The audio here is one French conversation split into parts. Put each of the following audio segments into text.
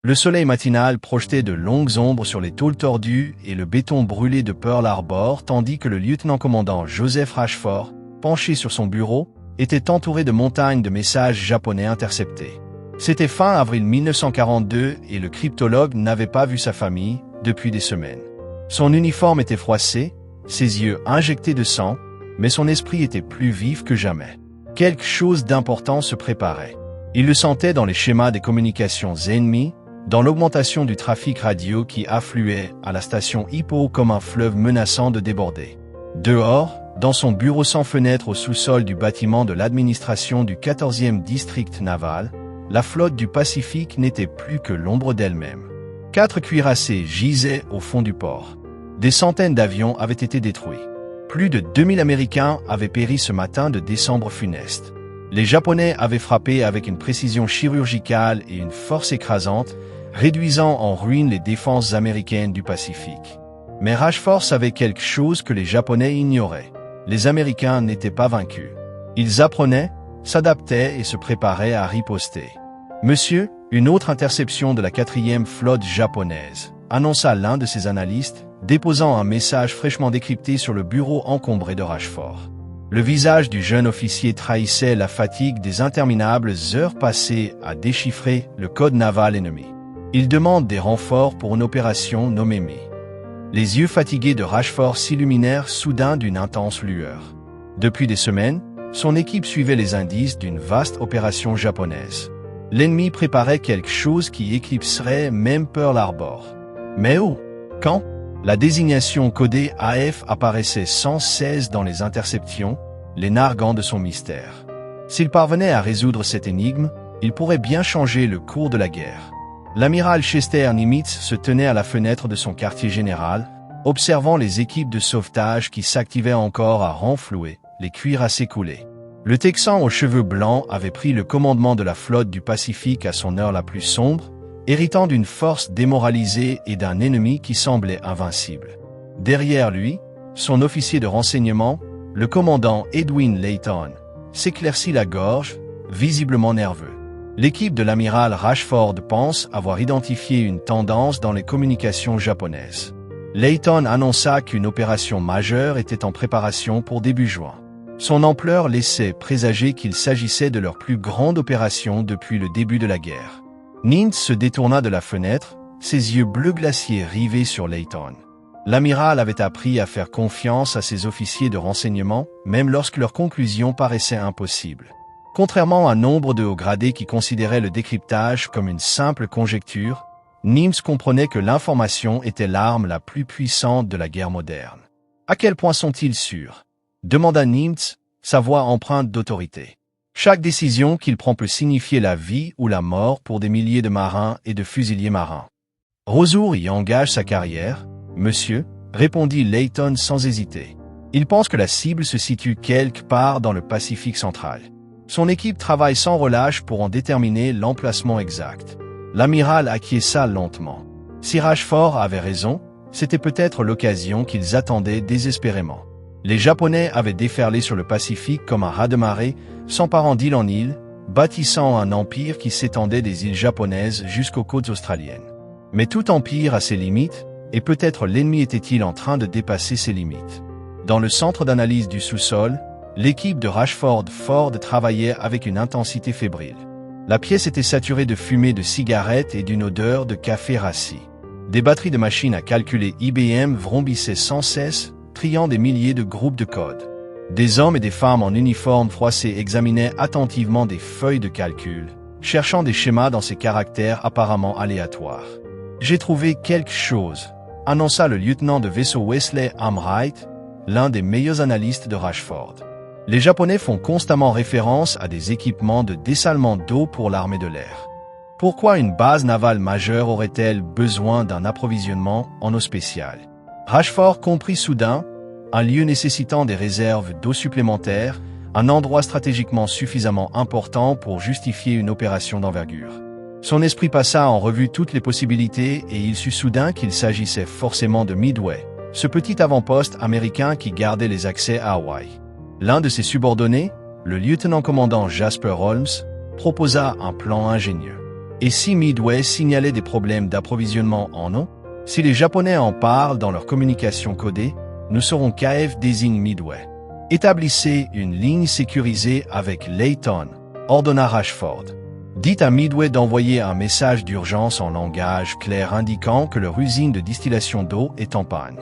Le soleil matinal projetait de longues ombres sur les tôles tordues et le béton brûlé de Pearl Harbor, tandis que le lieutenant-commandant Joseph Rashford, penché sur son bureau, était entouré de montagnes de messages japonais interceptés. C'était fin avril 1942 et le cryptologue n'avait pas vu sa famille depuis des semaines. Son uniforme était froissé, ses yeux injectés de sang, mais son esprit était plus vif que jamais. Quelque chose d'important se préparait. Il le sentait dans les schémas des communications ennemies, dans l'augmentation du trafic radio qui affluait à la station Hippo comme un fleuve menaçant de déborder. Dehors, dans son bureau sans fenêtre au sous-sol du bâtiment de l'administration du 14e district naval, la flotte du Pacifique n'était plus que l'ombre d'elle-même. 4 cuirassés gisaient au fond du port. Des centaines d'avions avaient été détruits. Plus de 2000 Américains avaient péri ce matin de décembre funeste. Les Japonais avaient frappé avec une précision chirurgicale et une force écrasante, réduisant en ruine les défenses américaines du Pacifique. Mais Rashford savait quelque chose que les Japonais ignoraient. Les Américains n'étaient pas vaincus. Ils apprenaient, s'adaptaient et se préparaient à riposter. « Monsieur, une autre interception de la 4e flotte japonaise », annonça l'un de ses analystes, déposant un message fraîchement décrypté sur le bureau encombré de Rashford. Le visage du jeune officier trahissait la fatigue des interminables heures passées à déchiffrer le code naval ennemi. Il demande des renforts pour une opération nommée Mi. Les yeux fatigués de Rashford s'illuminèrent soudain d'une intense lueur. Depuis des semaines, son équipe suivait les indices d'une vaste opération japonaise. L'ennemi préparait quelque chose qui éclipserait même Pearl Harbor. Mais où? Quand? La désignation codée AF apparaissait sans cesse dans les interceptions, les narguant de son mystère. S'il parvenait à résoudre cette énigme, il pourrait bien changer le cours de la guerre. L'amiral Chester Nimitz se tenait à la fenêtre de son quartier général, observant les équipes de sauvetage qui s'activaient encore à renflouer les cuirassés coulés. Le Texan aux cheveux blancs avait pris le commandement de la flotte du Pacifique à son heure la plus sombre, héritant d'une force démoralisée et d'un ennemi qui semblait invincible. Derrière lui, son officier de renseignement, le commandant Edwin Layton, s'éclaircit la gorge, visiblement nerveux. L'équipe de l'amiral Rashford pense avoir identifié une tendance dans les communications japonaises. Layton annonça qu'une opération majeure était en préparation pour début juin. Son ampleur laissait présager qu'il s'agissait de leur plus grande opération depuis le début de la guerre. Nimitz se détourna de la fenêtre, ses yeux bleu glacier rivés sur Layton. L'amiral avait appris à faire confiance à ses officiers de renseignement, même lorsque leurs conclusions paraissaient impossibles. Contrairement à nombre de hauts gradés qui considéraient le décryptage comme une simple conjecture, Nimitz comprenait que l'information était l'arme la plus puissante de la guerre moderne. « À quel point sont-ils sûrs ?» demanda Nimitz, sa voix empreinte d'autorité. Chaque décision qu'il prend peut signifier la vie ou la mort pour des milliers de marins et de fusiliers marins. Rozour y engage sa carrière, monsieur, répondit Layton sans hésiter. Il pense que la cible se situe quelque part dans le Pacifique central. Son équipe travaille sans relâche pour en déterminer l'emplacement exact. L'amiral acquiesça lentement. Si Rashford avait raison, c'était peut-être l'occasion qu'ils attendaient désespérément. Les Japonais avaient déferlé sur le Pacifique comme un raz-de-marée, s'emparant d'île en île, bâtissant un empire qui s'étendait des îles japonaises jusqu'aux côtes australiennes. Mais tout empire a ses limites, et peut-être l'ennemi était-il en train de dépasser ses limites. Dans le centre d'analyse du sous-sol, l'équipe de Rashford travaillait avec une intensité fébrile. La pièce était saturée de fumée de cigarettes et d'une odeur de café rassis. Des batteries de machines à calculer IBM vrombissaient sans cesse, triant des milliers de groupes de code. Des hommes et des femmes en uniforme froissé examinaient attentivement des feuilles de calcul, cherchant des schémas dans ces caractères apparemment aléatoires. « J'ai trouvé quelque chose », annonça le lieutenant de vaisseau Wesley Amright, l'un des meilleurs analystes de Rashford. Les Japonais font constamment référence à des équipements de dessalement d'eau pour l'armée de l'air. Pourquoi une base navale majeure aurait-elle besoin d'un approvisionnement en eau spéciale? Rashford comprit soudain, un lieu nécessitant des réserves d'eau supplémentaires, un endroit stratégiquement suffisamment important pour justifier une opération d'envergure. Son esprit passa en revue toutes les possibilités et il sut soudain qu'il s'agissait forcément de Midway, ce petit avant-poste américain qui gardait les accès à Hawaï. L'un de ses subordonnés, le lieutenant-commandant Jasper Holmes, proposa un plan ingénieux. Et si Midway signalait des problèmes d'approvisionnement en eau, si les Japonais en parlent dans leur communication codée, nous saurons qu'AF désigne Midway. Établissez une ligne sécurisée avec Layton, ordonna Rashford. Dites à Midway d'envoyer un message d'urgence en langage clair indiquant que leur usine de distillation d'eau est en panne.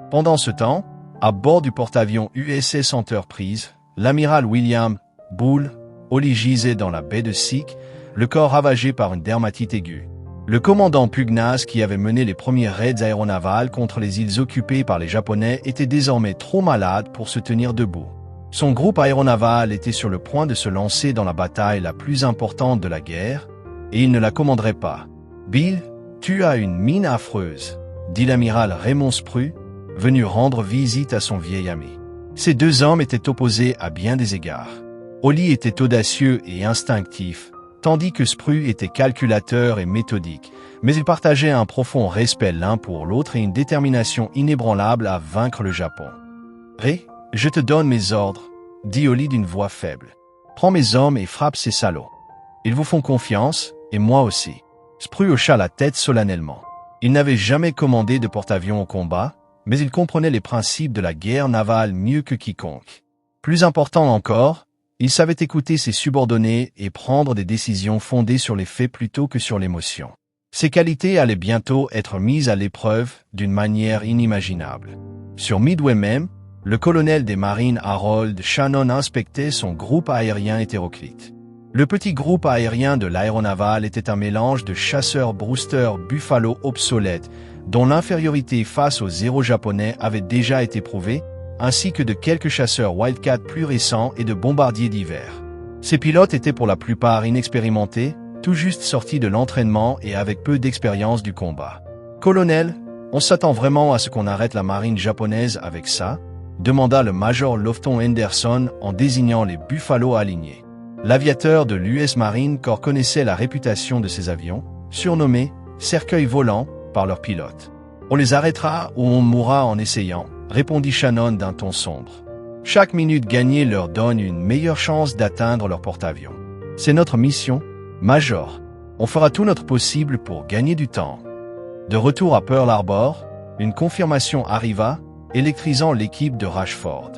Pendant ce temps, à bord du porte-avions USS Enterprise, l'amiral William Bull Ollie gisait dans la baie de Sick, le corps ravagé par une dermatite aiguë. Le commandant pugnace qui avait mené les premiers raids aéronavals contre les îles occupées par les Japonais était désormais trop malade pour se tenir debout. Son groupe aéronaval était sur le point de se lancer dans la bataille la plus importante de la guerre, et il ne la commanderait pas. « Bill, tu as une mine affreuse », dit l'amiral Raymond Spru, venu rendre visite à son vieil ami. Ces deux hommes étaient opposés à bien des égards. Ollie était audacieux et instinctif, tandis que Spru était calculateur et méthodique, mais ils partageaient un profond respect l'un pour l'autre et une détermination inébranlable à vaincre le Japon. « Ré, je te donne mes ordres, » dit Ollie d'une voix faible. « Prends mes hommes et frappe ces salauds. Ils vous font confiance, et moi aussi. » Spru hocha la tête solennellement. Il n'avait jamais commandé de porte-avions au combat, mais il comprenait les principes de la guerre navale mieux que quiconque. Plus important encore, il savait écouter ses subordonnés et prendre des décisions fondées sur les faits plutôt que sur l'émotion. Ses qualités allaient bientôt être mises à l'épreuve d'une manière inimaginable. Sur Midway même, le colonel des marines Harold Shannon inspectait son groupe aérien hétéroclite. Le petit groupe aérien de l'aéronaval était un mélange de chasseurs Brewster Buffalo obsolètes, dont l'infériorité face aux zéros japonais avait déjà été prouvée, ainsi que de quelques chasseurs Wildcat plus récents et de bombardiers d'hiver. Ces pilotes étaient pour la plupart inexpérimentés, tout juste sortis de l'entraînement et avec peu d'expérience du combat. « Colonel, on s'attend vraiment à ce qu'on arrête la marine japonaise avec ça ?» demanda le major Lofton Henderson en désignant les Buffalo alignés. L'aviateur de l'US Marine Corps connaissait la réputation de ces avions, surnommés « cercueils volants » par leurs pilotes. « On les arrêtera ou on mourra en essayant », répondit Shannon d'un ton sombre. « Chaque minute gagnée leur donne une meilleure chance d'atteindre leur porte-avions. C'est notre mission, Major. On fera tout notre possible pour gagner du temps. » De retour à Pearl Harbor, une confirmation arriva, électrisant l'équipe de Rashford.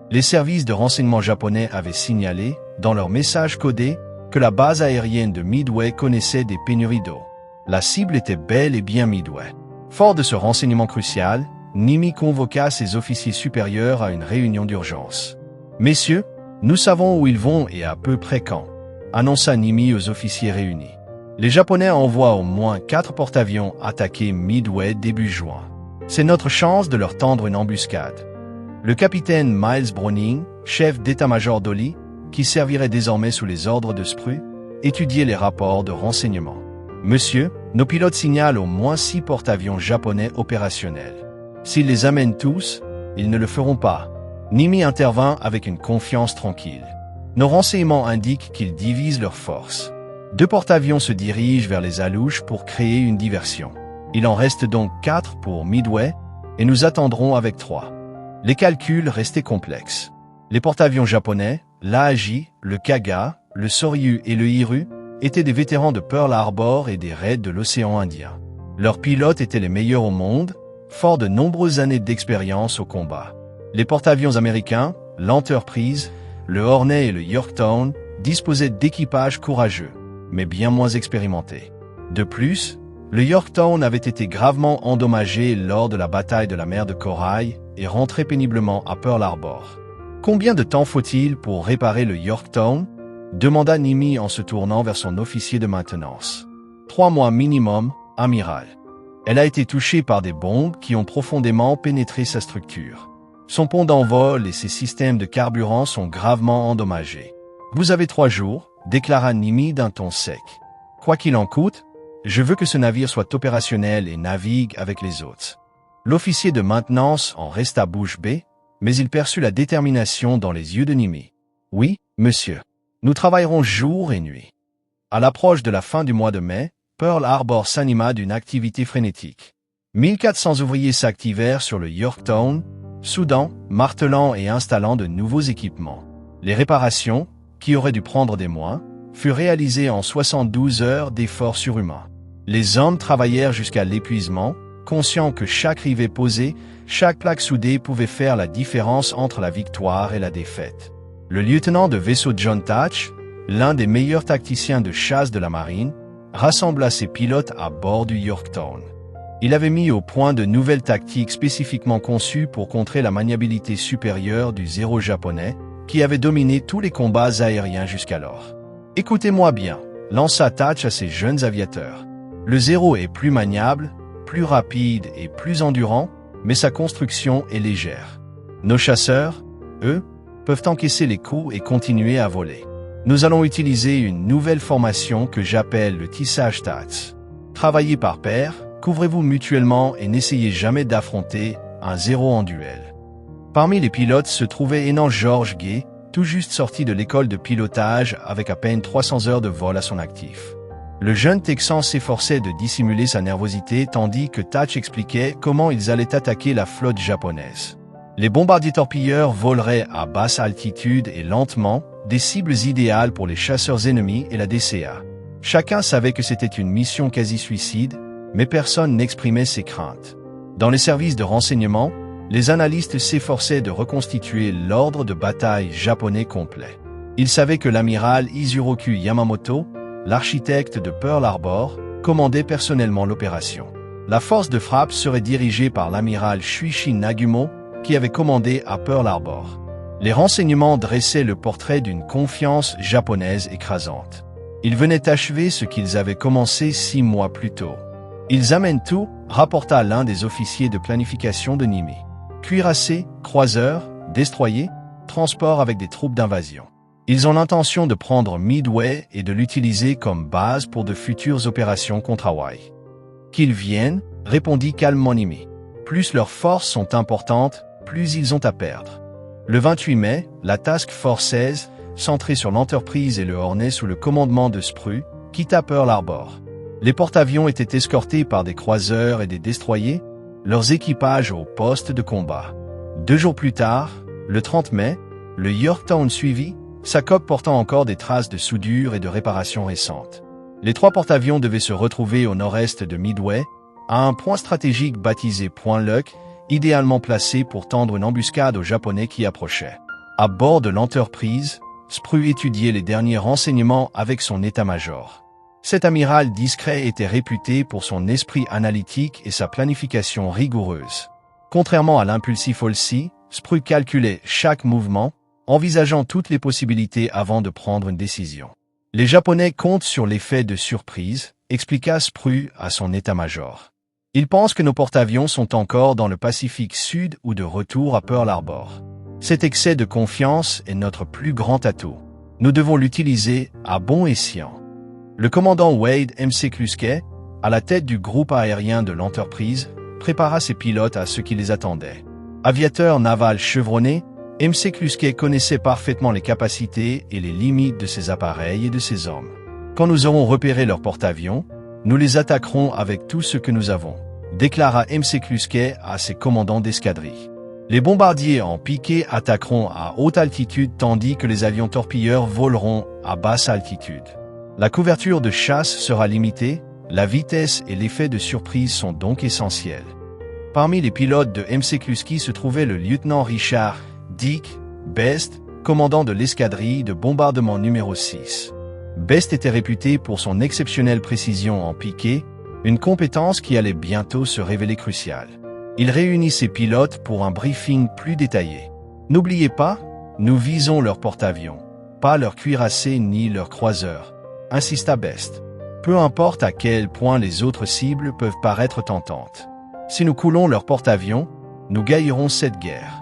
Les services de renseignement japonais avaient signalé, dans leur message codé, que la base aérienne de Midway connaissait des pénuries d'eau. La cible était bel et bien Midway. Fort de ce renseignement crucial, Nimitz convoqua ses officiers supérieurs à une réunion d'urgence. « Messieurs, nous savons où ils vont et à peu près quand », annonça Nimitz aux officiers réunis. Les Japonais envoient au moins 4 porte-avions attaquer Midway début juin. C'est notre chance de leur tendre une embuscade. Le capitaine Miles Browning, chef d'état-major d'Ollie, qui servirait désormais sous les ordres de Spru, étudiait les rapports de renseignement. « Monsieur, nos pilotes signalent au moins 6 porte-avions japonais opérationnels. S'ils les amènent tous, ils ne le feront pas. » Nimitz intervint avec une confiance tranquille. « Nos renseignements indiquent qu'ils divisent leurs forces. 2 porte-avions se dirigent vers les Alouches pour créer une diversion. Il en reste donc 4 pour Midway, et nous attendrons avec 3. Les calculs restaient complexes. Les porte-avions japonais, l'Aagi, le Kaga, le Soryu et le Hiru, étaient des vétérans de Pearl Harbor et des raids de l'océan Indien. Leurs pilotes étaient les meilleurs au monde, forts de nombreuses années d'expérience au combat. Les porte-avions américains, l'Enterprise, le Hornet et le Yorktown, disposaient d'équipages courageux, mais bien moins expérimentés. De plus, le Yorktown avait été gravement endommagé lors de la bataille de la mer de Corail et rentrait péniblement à Pearl Harbor. « Combien de temps faut-il pour réparer le Yorktown ?» demanda Nimitz en se tournant vers son officier de maintenance. « 3 mois minimum, amiral. Elle a été touchée par des bombes qui ont profondément pénétré sa structure. Son pont d'envol et ses systèmes de carburant sont gravement endommagés. Vous avez 3 jours, déclara Nimitz d'un ton sec. Quoi qu'il en coûte, je veux que ce navire soit opérationnel et navigue avec les autres. » L'officier de maintenance en resta bouche bée, mais il perçut la détermination dans les yeux de Nimitz. « Oui, monsieur. Nous travaillerons jour et nuit. » À l'approche de la fin du mois de mai, Pearl Harbor s'anima d'une activité frénétique. 1400 ouvriers s'activèrent sur le Yorktown, soudant, martelant et installant de nouveaux équipements. Les réparations, qui auraient dû prendre des mois, fut réalisé en 72 heures d'efforts surhumains. Les hommes travaillèrent jusqu'à l'épuisement, conscients que chaque rivet posé, chaque plaque soudée pouvait faire la différence entre la victoire et la défaite. Le lieutenant de vaisseau John Thatch, l'un des meilleurs tacticiens de chasse de la marine, rassembla ses pilotes à bord du Yorktown. Il avait mis au point de nouvelles tactiques spécifiquement conçues pour contrer la maniabilité supérieure du Zéro japonais, qui avait dominé tous les combats aériens jusqu'alors. « Écoutez-moi bien », lança Thatch à ses jeunes aviateurs. « Le Zéro est plus maniable, plus rapide et plus endurant, mais sa construction est légère. Nos chasseurs, eux, peuvent encaisser les coups et continuer à voler. Nous allons utiliser une nouvelle formation que j'appelle le tissage TATS. Travaillez par paire, couvrez-vous mutuellement et n'essayez jamais d'affronter un Zéro en duel. » Parmi les pilotes se trouvait Enan George Gay, tout juste sorti de l'école de pilotage avec à peine 300 heures de vol à son actif. Le jeune Texan s'efforçait de dissimuler sa nervosité tandis que Thatch expliquait comment ils allaient attaquer la flotte japonaise. Les bombardiers torpilleurs voleraient à basse altitude et lentement, des cibles idéales pour les chasseurs ennemis et la DCA. Chacun savait que c'était une mission quasi-suicide, mais personne n'exprimait ses craintes. Dans les services de renseignement, les analystes s'efforçaient de reconstituer l'ordre de bataille japonais complet. Ils savaient que l'amiral Izuroku Yamamoto, l'architecte de Pearl Harbor, commandait personnellement l'opération. La force de frappe serait dirigée par l'amiral Shuichi Nagumo, qui avait commandé à Pearl Harbor. Les renseignements dressaient le portrait d'une confiance japonaise écrasante. Ils venaient achever ce qu'ils avaient commencé 6 mois plus tôt. « Ils amènent tout », rapporta l'un des officiers de planification de Nimi. Cuirassés, croiseurs, destroyers, transports avec des troupes d'invasion. Ils ont l'intention de prendre Midway et de l'utiliser comme base pour de futures opérations contre Hawaï. « Qu'ils viennent », répondit calmement Nimi. « Plus leurs forces sont importantes, plus ils ont à perdre. » Le 28 mai, la Task Force 16, centrée sur l'Enterprise et le Hornet sous le commandement de Spru, quitta Pearl Harbor. Les porte-avions étaient escortés par des croiseurs et des destroyers, leurs équipages au poste de combat. 2 jours plus tard, le 30 mai, le Yorktown suivit, sa coque portant encore des traces de soudure et de réparation récentes. Les 3 porte-avions devaient se retrouver au nord-est de Midway, à un point stratégique baptisé Point Luck, idéalement placé pour tendre une embuscade aux Japonais qui approchaient. À bord de l'Enterprise, Spru étudiait les derniers renseignements avec son état-major. Cet amiral discret était réputé pour son esprit analytique et sa planification rigoureuse. Contrairement à l'impulsif Halsey, Spru calculait chaque mouvement, envisageant toutes les possibilités avant de prendre une décision. Les Japonais comptent sur l'effet de surprise, expliqua Spru à son état-major. Ils pensent que nos porte-avions sont encore dans le Pacifique Sud ou de retour à Pearl Harbor. Cet excès de confiance est notre plus grand atout. Nous devons l'utiliser à bon escient. Le commandant Wade McCluskey, à la tête du groupe aérien de l'Enterprise, prépara ses pilotes à ce qui les attendait. Aviateur naval chevronné, McCluskey connaissait parfaitement les capacités et les limites de ses appareils et de ses hommes. Quand nous aurons repéré leurs porte-avions, nous les attaquerons avec tout ce que nous avons, déclara McCluskey à ses commandants d'escadrille. Les bombardiers en piqué attaqueront à haute altitude tandis que les avions torpilleurs voleront à basse altitude. La couverture de chasse sera limitée, la vitesse et l'effet de surprise sont donc essentiels. Parmi les pilotes de McCluskey se trouvait le lieutenant Richard Dick Best, commandant de l'escadrille de bombardement numéro 6. Best était réputé pour son exceptionnelle précision en piqué, une compétence qui allait bientôt se révéler cruciale. Il réunit ses pilotes pour un briefing plus détaillé. « N'oubliez pas, nous visons leurs porte-avions, pas leurs cuirassés ni leurs croiseurs », insista Best. « Peu importe à quel point les autres cibles peuvent paraître tentantes. Si nous coulons leurs porte-avions, nous gagnerons cette guerre. »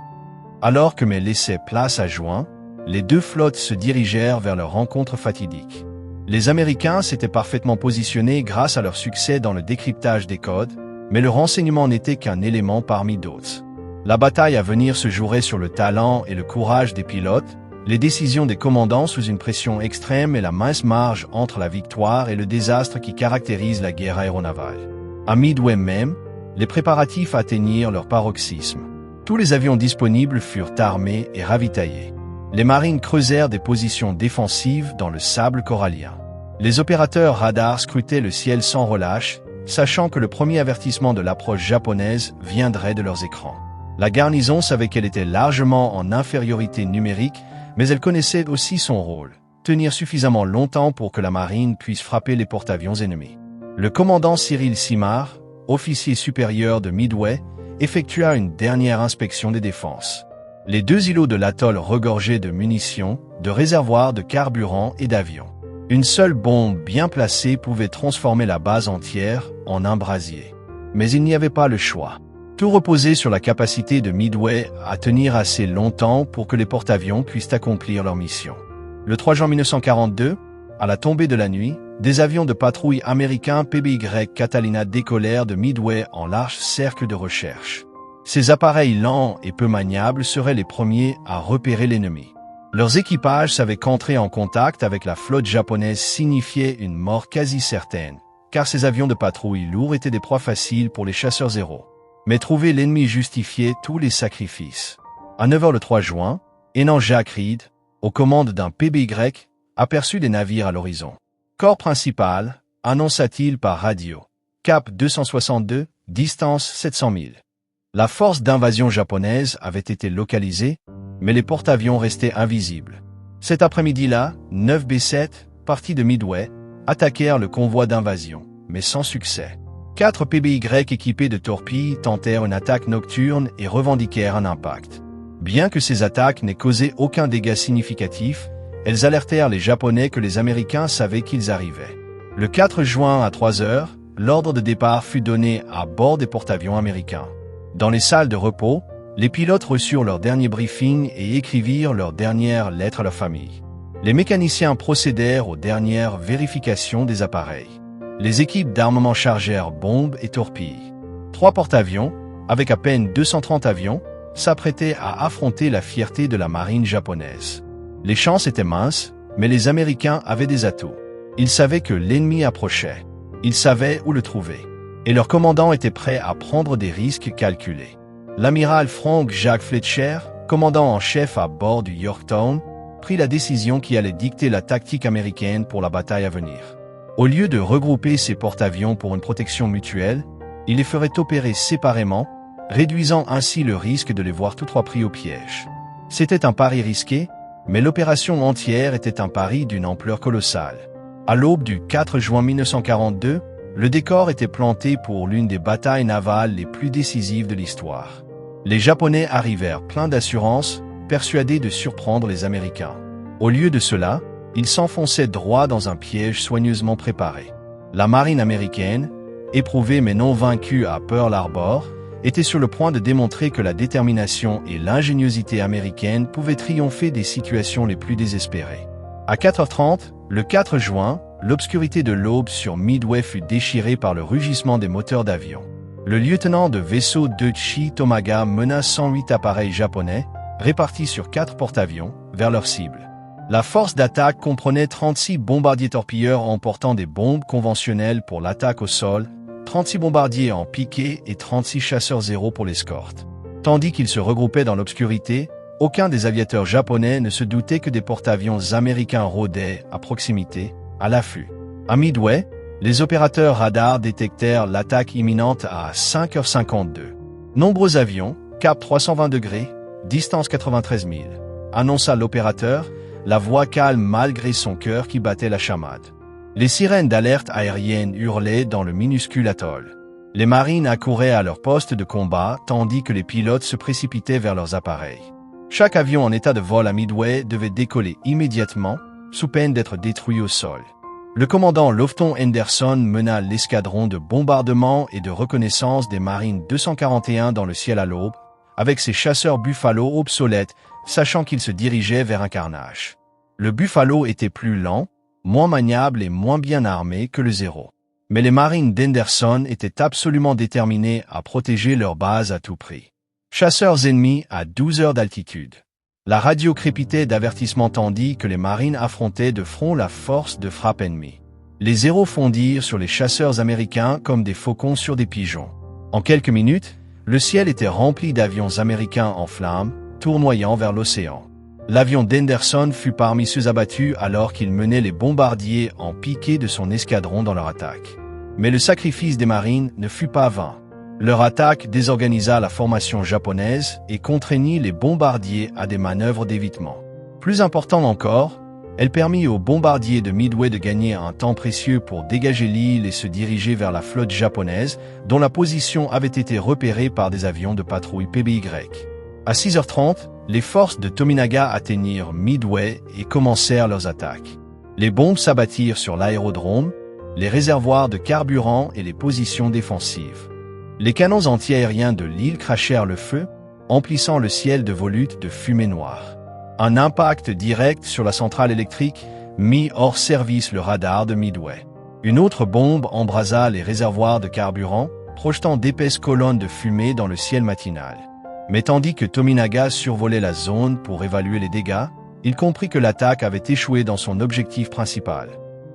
Alors que May laissait place à Juin, les 2 flottes se dirigèrent vers leur rencontre fatidique. Les Américains s'étaient parfaitement positionnés grâce à leur succès dans le décryptage des codes, mais le renseignement n'était qu'un élément parmi d'autres. La bataille à venir se jouerait sur le talent et le courage des pilotes, les décisions des commandants sous une pression extrême et la mince marge entre la victoire et le désastre qui caractérise la guerre aéronavale. À Midway même, les préparatifs atteignirent leur paroxysme. Tous les avions disponibles furent armés et ravitaillés. Les marines creusèrent des positions défensives dans le sable corallien. Les opérateurs radars scrutaient le ciel sans relâche, sachant que le premier avertissement de l'approche japonaise viendrait de leurs écrans. La garnison savait qu'elle était largement en infériorité numérique, mais elle connaissait aussi son rôle, tenir suffisamment longtemps pour que la marine puisse frapper les porte-avions ennemis. Le commandant Cyril Simard, officier supérieur de Midway, effectua une dernière inspection des défenses. Les 2 îlots de l'atoll regorgeaient de munitions, de réservoirs de carburant et d'avions. Une seule bombe bien placée pouvait transformer la base entière en un brasier. Mais il n'y avait pas le choix. Tout reposait sur la capacité de Midway à tenir assez longtemps pour que les porte-avions puissent accomplir leur mission. Le 3 juin 1942, à la tombée de la nuit, des avions de patrouille américains PBY Catalina décollèrent de Midway en large cercle de recherche. Ces appareils lents et peu maniables seraient les premiers à repérer l'ennemi. Leurs équipages savaient qu'entrer en contact avec la flotte japonaise signifiait une mort quasi certaine, car ces avions de patrouille lourds étaient des proies faciles pour les chasseurs zéro. Mais trouver l'ennemi justifiait tous les sacrifices. À 9h le 3 juin, Enan Jacques Reed, aux commandes d'un PBY, aperçut des navires à l'horizon. Corps principal, annonça-t-il par radio. Cap 262, distance 700 000. La force d'invasion japonaise avait été localisée, mais les porte-avions restaient invisibles. Cet après-midi-là, 9 B-7, partis de Midway, attaquèrent le convoi d'invasion, mais sans succès. 4 PBY équipés de torpilles tentèrent une attaque nocturne et revendiquèrent un impact. Bien que ces attaques n'aient causé aucun dégât significatif, elles alertèrent les Japonais que les Américains savaient qu'ils arrivaient. Le 4 juin à 3 heures, l'ordre de départ fut donné à bord des porte-avions américains. Dans les salles de repos, les pilotes reçurent leur dernier briefing et écrivirent leur dernière lettre à leur famille. Les mécaniciens procédèrent aux dernières vérifications des appareils. Les équipes d'armement chargèrent bombes et torpilles. 3 porte-avions, avec à peine 230 avions, s'apprêtaient à affronter la fierté de la marine japonaise. Les chances étaient minces, mais les Américains avaient des atouts. Ils savaient que l'ennemi approchait. Ils savaient où le trouver. Et leur commandant était prêt à prendre des risques calculés. L'amiral Frank Jacques Fletcher, commandant en chef à bord du Yorktown, prit la décision qui allait dicter la tactique américaine pour la bataille à venir. Au lieu de regrouper ces porte-avions pour une protection mutuelle, il les ferait opérer séparément, réduisant ainsi le risque de les voir tous 3 pris au piège. C'était un pari risqué, mais l'opération entière était un pari d'une ampleur colossale. À l'aube du 4 juin 1942, le décor était planté pour l'une des batailles navales les plus décisives de l'histoire. Les Japonais arrivèrent pleins d'assurance, persuadés de surprendre les Américains. Au lieu de cela, ils s'enfonçaient droit dans un piège soigneusement préparé. La marine américaine, éprouvée mais non vaincue à Pearl Harbor, était sur le point de démontrer que la détermination et l'ingéniosité américaine pouvaient triompher des situations les plus désespérées. À 4h30, le 4 juin, l'obscurité de l'aube sur Midway fut déchirée par le rugissement des moteurs d'avion. Le lieutenant de vaisseau Deutsche Tomaga mena 108 appareils japonais, répartis sur 4 porte-avions, vers leur cible. La force d'attaque comprenait 36 bombardiers torpilleurs emportant des bombes conventionnelles pour l'attaque au sol, 36 bombardiers en piqué et 36 chasseurs zéro pour l'escorte. Tandis qu'ils se regroupaient dans l'obscurité, aucun des aviateurs japonais ne se doutait que des porte-avions américains rôdaient à proximité, à l'affût. À Midway, les opérateurs radars détectèrent l'attaque imminente à 5h52. Nombreux avions, cap 320 degrés, distance 93 000, annonça l'opérateur, la voix calme malgré son cœur qui battait la chamade. Les sirènes d'alerte aérienne hurlaient dans le minuscule atoll. Les marines accouraient à leur poste de combat tandis que les pilotes se précipitaient vers leurs appareils. Chaque avion en état de vol à Midway devait décoller immédiatement, sous peine d'être détruit au sol. Le commandant Lofton Henderson mena l'escadron de bombardement et de reconnaissance des marines 241 dans le ciel à l'aube, avec ses chasseurs Buffalo obsolètes, sachant qu'ils se dirigeaient vers un carnage. Le Buffalo était plus lent, moins maniable et moins bien armé que le Zéro. Mais les marines d'Henderson étaient absolument déterminés à protéger leur base à tout prix. Chasseurs ennemis à 12 heures d'altitude. La radio crépitait d'avertissement tandis que les marines affrontaient de front la force de frappe ennemie. Les Zéros fondirent sur les chasseurs américains comme des faucons sur des pigeons. En quelques minutes, le ciel était rempli d'avions américains en flammes, tournoyant vers l'océan. L'avion d'Henderson fut parmi ceux abattus alors qu'il menait les bombardiers en piqué de son escadron dans leur attaque. Mais le sacrifice des marines ne fut pas vain. Leur attaque désorganisa la formation japonaise et contraignit les bombardiers à des manœuvres d'évitement. Plus important encore, elle permit aux bombardiers de Midway de gagner un temps précieux pour dégager l'île et se diriger vers la flotte japonaise, dont la position avait été repérée par des avions de patrouille PBY. À 6h30, les forces de Tominaga atteignirent Midway et commencèrent leurs attaques. Les bombes s'abattirent sur l'aérodrome, les réservoirs de carburant et les positions défensives. Les canons antiaériens de l'île crachèrent le feu, emplissant le ciel de volutes de fumée noire. Un impact direct sur la centrale électrique mit hors service le radar de Midway. Une autre bombe embrasa les réservoirs de carburant, projetant d'épaisses colonnes de fumée dans le ciel matinal. Mais tandis que Tominaga survolait la zone pour évaluer les dégâts, il comprit que l'attaque avait échoué dans son objectif principal.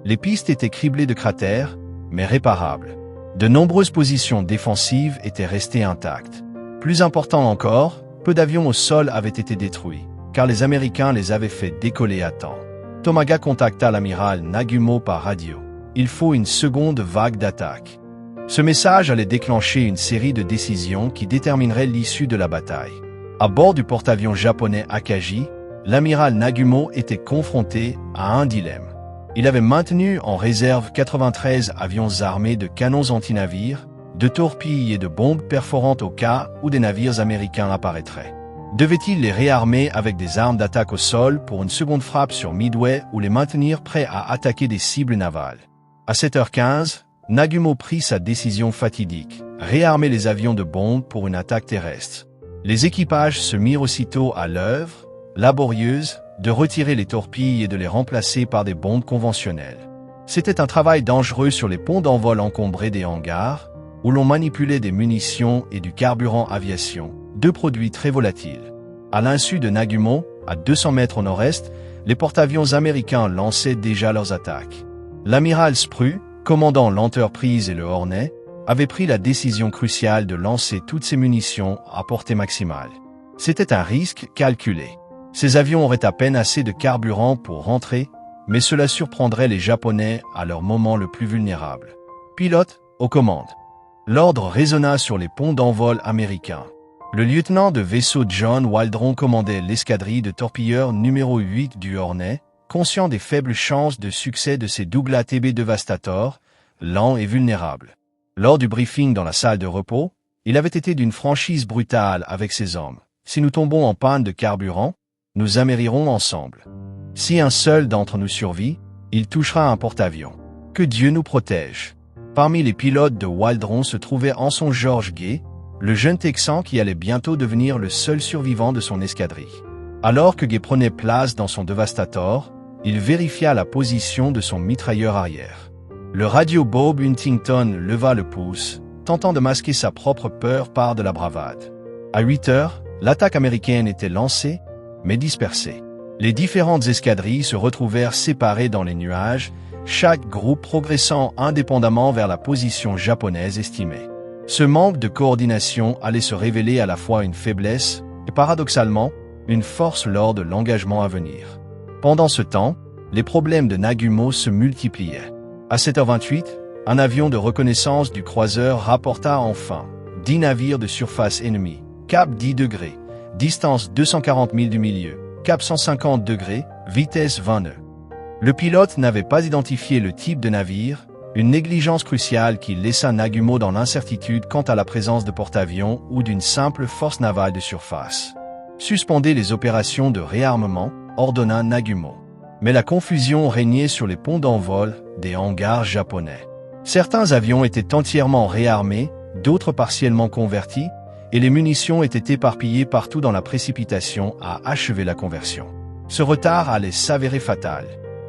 Les pistes étaient criblées de cratères, mais réparables. De nombreuses positions défensives étaient restées intactes. Plus important encore, peu d'avions au sol avaient été détruits, car les Américains les avaient fait décoller à temps. Tominaga contacta l'amiral Nagumo par radio. Il faut une seconde vague d'attaque. Ce message allait déclencher une série de décisions qui détermineraient l'issue de la bataille. À bord du porte-avions japonais Akagi, l'amiral Nagumo était confronté à un dilemme. Il avait maintenu en réserve 93 avions armés de canons anti-navires, de torpilles et de bombes perforantes au cas où des navires américains apparaîtraient. Devait-il les réarmer avec des armes d'attaque au sol pour une seconde frappe sur Midway ou les maintenir prêts à attaquer des cibles navales? À 7h15, Nagumo prit sa décision fatidique, réarmer les avions de bombes pour une attaque terrestre. Les équipages se mirent aussitôt à l'œuvre, laborieuse, de retirer les torpilles et de les remplacer par des bombes conventionnelles. C'était un travail dangereux sur les ponts d'envol encombrés des hangars, où l'on manipulait des munitions et du carburant aviation, deux produits très volatiles. À l'insu de Nagumo, à 200 mètres au nord-est, les porte-avions américains lançaient déjà leurs attaques. L'amiral Spru, commandant l'Enterprise et le Hornet, avait pris la décision cruciale de lancer toutes ses munitions à portée maximale. C'était un risque calculé. Ces avions auraient à peine assez de carburant pour rentrer, mais cela surprendrait les Japonais à leur moment le plus vulnérable. Pilote, aux commandes. L'ordre résonna sur les ponts d'envol américains. Le lieutenant de vaisseau John Waldron commandait l'escadrille de torpilleurs numéro 8 du Hornet, conscient des faibles chances de succès de ces Douglas TB Devastator, lents et vulnérables. Lors du briefing dans la salle de repos, il avait été d'une franchise brutale avec ses hommes. Si nous tombons en panne de carburant, nous amérirons ensemble. Si un seul d'entre nous survit, il touchera un porte-avions. Que Dieu nous protège. Parmi les pilotes de Waldron se trouvait Anson George Gay, le jeune Texan qui allait bientôt devenir le seul survivant de son escadrille. Alors que Gay prenait place dans son Devastator, il vérifia la position de son mitrailleur arrière. Le radio Bob Huntington leva le pouce, tentant de masquer sa propre peur par de la bravade. À 8 heures, l'attaque américaine était lancée, mais dispersée. Les différentes escadrilles se retrouvèrent séparées dans les nuages, chaque groupe progressant indépendamment vers la position japonaise estimée. Ce manque de coordination allait se révéler à la fois une faiblesse et, paradoxalement, une force lors de l'engagement à venir. Pendant ce temps, les problèmes de Nagumo se multipliaient. À 7h28, un avion de reconnaissance du croiseur rapporta enfin 10 navires de surface ennemis, cap 10 degrés, distance 240 milles du milieu, cap 150 degrés, vitesse 20 nœuds. Le pilote n'avait pas identifié le type de navire, une négligence cruciale qui laissa Nagumo dans l'incertitude quant à la présence de porte-avions ou d'une simple force navale de surface. Suspendez les opérations de réarmement, ordonna Nagumo. Mais la confusion régnait sur les ponts d'envol des hangars japonais. Certains avions étaient entièrement réarmés, d'autres partiellement convertis, et les munitions étaient éparpillées partout dans la précipitation à achever la conversion. Ce retard allait s'avérer fatal.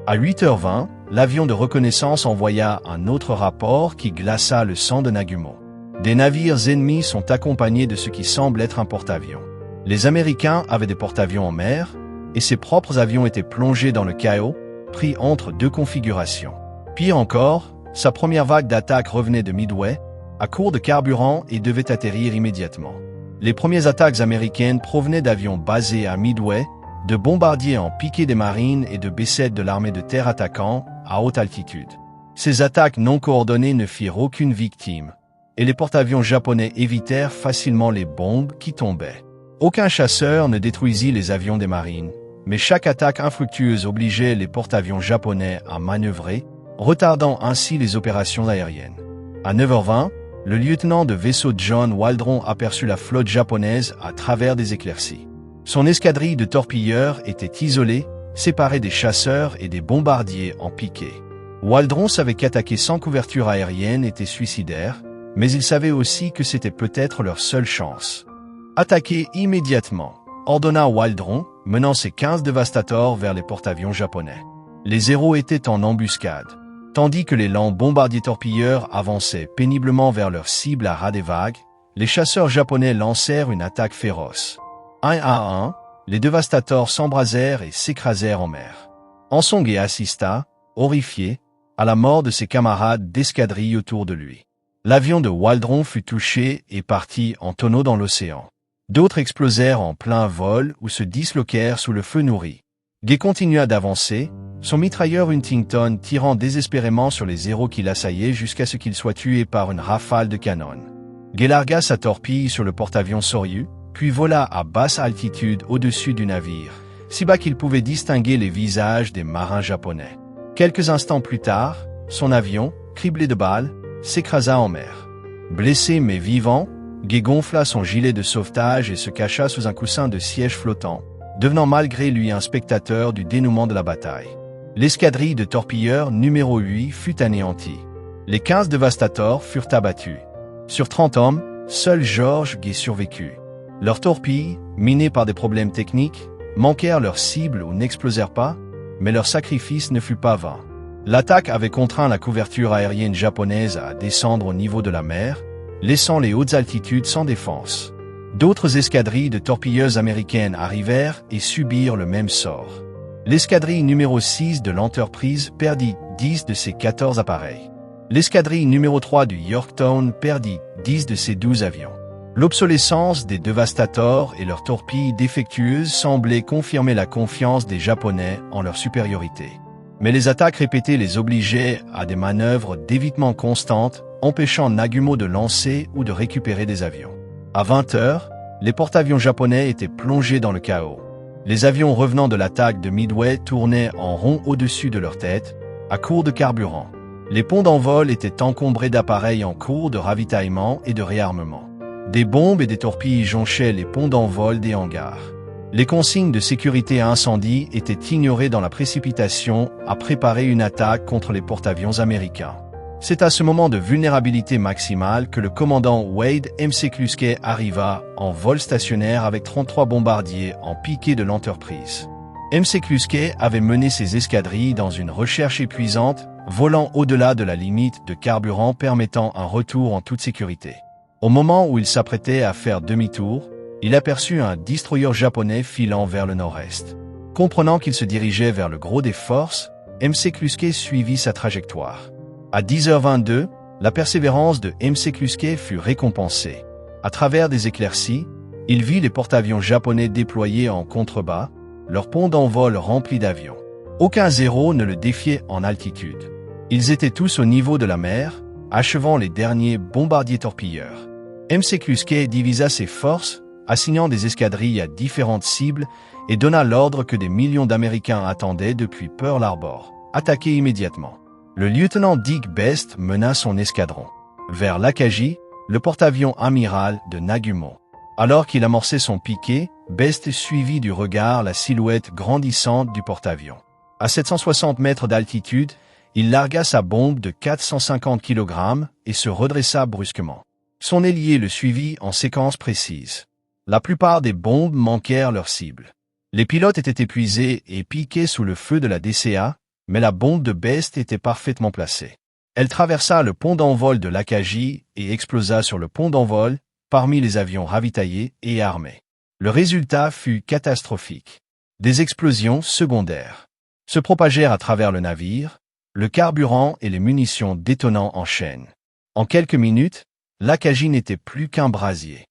À 8h20, l'avion de reconnaissance envoya un autre rapport qui glaça le sang de Nagumo. Des navires ennemis sont accompagnés de ce qui semble être un porte-avions. Les Américains avaient des porte-avions en mer, et ses propres avions étaient plongés dans le chaos, pris entre deux configurations. Pire encore, sa première vague d'attaque revenait de Midway, à court de carburant et devait atterrir immédiatement. Les premières attaques américaines provenaient d'avions basés à Midway, de bombardiers en piqué des marines et de B-7 de l'armée de terre attaquant à haute altitude. Ces attaques non coordonnées ne firent aucune victime, et les porte-avions japonais évitèrent facilement les bombes qui tombaient. Aucun chasseur ne détruisit les avions des marines, mais chaque attaque infructueuse obligeait les porte-avions japonais à manœuvrer, retardant ainsi les opérations aériennes. À 9h20, le lieutenant de vaisseau John Waldron aperçut la flotte japonaise à travers des éclaircies. Son escadrille de torpilleurs était isolée, séparée des chasseurs et des bombardiers en piqué. Waldron savait qu'attaquer sans couverture aérienne était suicidaire, mais il savait aussi que c'était peut-être leur seule chance. Attaquer immédiatement, ordonna Waldron, menant ses 15 dévastateurs vers les porte-avions japonais. Les héros étaient en embuscade. Tandis que les lents bombardiers torpilleurs avançaient péniblement vers leur cible à ras des vagues, les chasseurs japonais lancèrent une attaque féroce. Un à un, les dévastateurs s'embrasèrent et s'écrasèrent en mer. Ansonge assista, horrifié, à la mort de ses camarades d'escadrille autour de lui. L'avion de Waldron fut touché et partit en tonneau dans l'océan. D'autres explosèrent en plein vol ou se disloquèrent sous le feu nourri. Gay continua d'avancer, son mitrailleur Huntington tirant désespérément sur les héros qui l'assaillaient jusqu'à ce qu'il soit tué par une rafale de canon. Gay largua sa torpille sur le porte-avions Soryu, puis vola à basse altitude au-dessus du navire, si bas qu'il pouvait distinguer les visages des marins japonais. Quelques instants plus tard, son avion, criblé de balles, s'écrasa en mer. Blessé mais vivant, Gay gonfla son gilet de sauvetage et se cacha sous un coussin de siège flottant, devenant malgré lui un spectateur du dénouement de la bataille. L'escadrille de torpilleurs numéro 8 fut anéantie. Les 15 dévastateurs furent abattus. Sur 30 hommes, seul George Gay survécut. Leurs torpilles, minées par des problèmes techniques, manquèrent leur cible ou n'explosèrent pas, mais leur sacrifice ne fut pas vain. L'attaque avait contraint la couverture aérienne japonaise à descendre au niveau de la mer, laissant les hautes altitudes sans défense. D'autres escadrilles de torpilleuses américaines arrivèrent et subirent le même sort. L'escadrille numéro 6 de l'Enterprise perdit 10 de ses 14 appareils. L'escadrille numéro 3 du Yorktown perdit 10 de ses 12 avions. L'obsolescence des dévastateurs et leurs torpilles défectueuses semblait confirmer la confiance des Japonais en leur supériorité. Mais les attaques répétées les obligeaient à des manœuvres d'évitement constantes, empêchant Nagumo de lancer ou de récupérer des avions. À 20h, les porte-avions japonais étaient plongés dans le chaos. Les avions revenant de l'attaque de Midway tournaient en rond au-dessus de leur tête, à court de carburant. Les ponts d'envol étaient encombrés d'appareils en cours de ravitaillement et de réarmement. Des bombes et des torpilles jonchaient les ponts d'envol des hangars. Les consignes de sécurité à incendie étaient ignorées dans la précipitation à préparer une attaque contre les porte-avions américains. C'est à ce moment de vulnérabilité maximale que le commandant Wade McCluskey arriva en vol stationnaire avec 33 bombardiers en piqué de l'Enterprise. McCluskey avait mené ses escadrilles dans une recherche épuisante, volant au-delà de la limite de carburant permettant un retour en toute sécurité. Au moment où il s'apprêtait à faire demi-tour, il aperçut un destroyer japonais filant vers le nord-est. Comprenant qu'il se dirigeait vers le gros des forces, McCluskey suivit sa trajectoire. À 10h22, la persévérance de McCluskey fut récompensée. À travers des éclaircies, il vit les porte-avions japonais déployés en contrebas, leurs ponts d'envol remplis d'avions. Aucun zéro ne le défiait en altitude. Ils étaient tous au niveau de la mer, achevant les derniers bombardiers torpilleurs. McCluskey divisa ses forces, assignant des escadrilles à différentes cibles et donna l'ordre que des millions d'Américains attendaient depuis Pearl Harbor. Attaquer immédiatement. Le lieutenant Dick Best mena son escadron vers l'Akagi, le porte-avions amiral de Nagumo. Alors qu'il amorçait son piqué, Best suivit du regard la silhouette grandissante du porte-avions. À 760 mètres d'altitude, il largua sa bombe de 450 kg et se redressa brusquement. Son ailier le suivit en séquence précise. La plupart des bombes manquèrent leur cible. Les pilotes étaient épuisés et piqués sous le feu de la DCA, mais la bombe de Best était parfaitement placée. Elle traversa le pont d'envol de l'Akagi et explosa sur le pont d'envol, parmi les avions ravitaillés et armés. Le résultat fut catastrophique. Des explosions secondaires se propagèrent à travers le navire, le carburant et les munitions détonnant en chaîne. En quelques minutes, l'Akagi n'était plus qu'un brasier.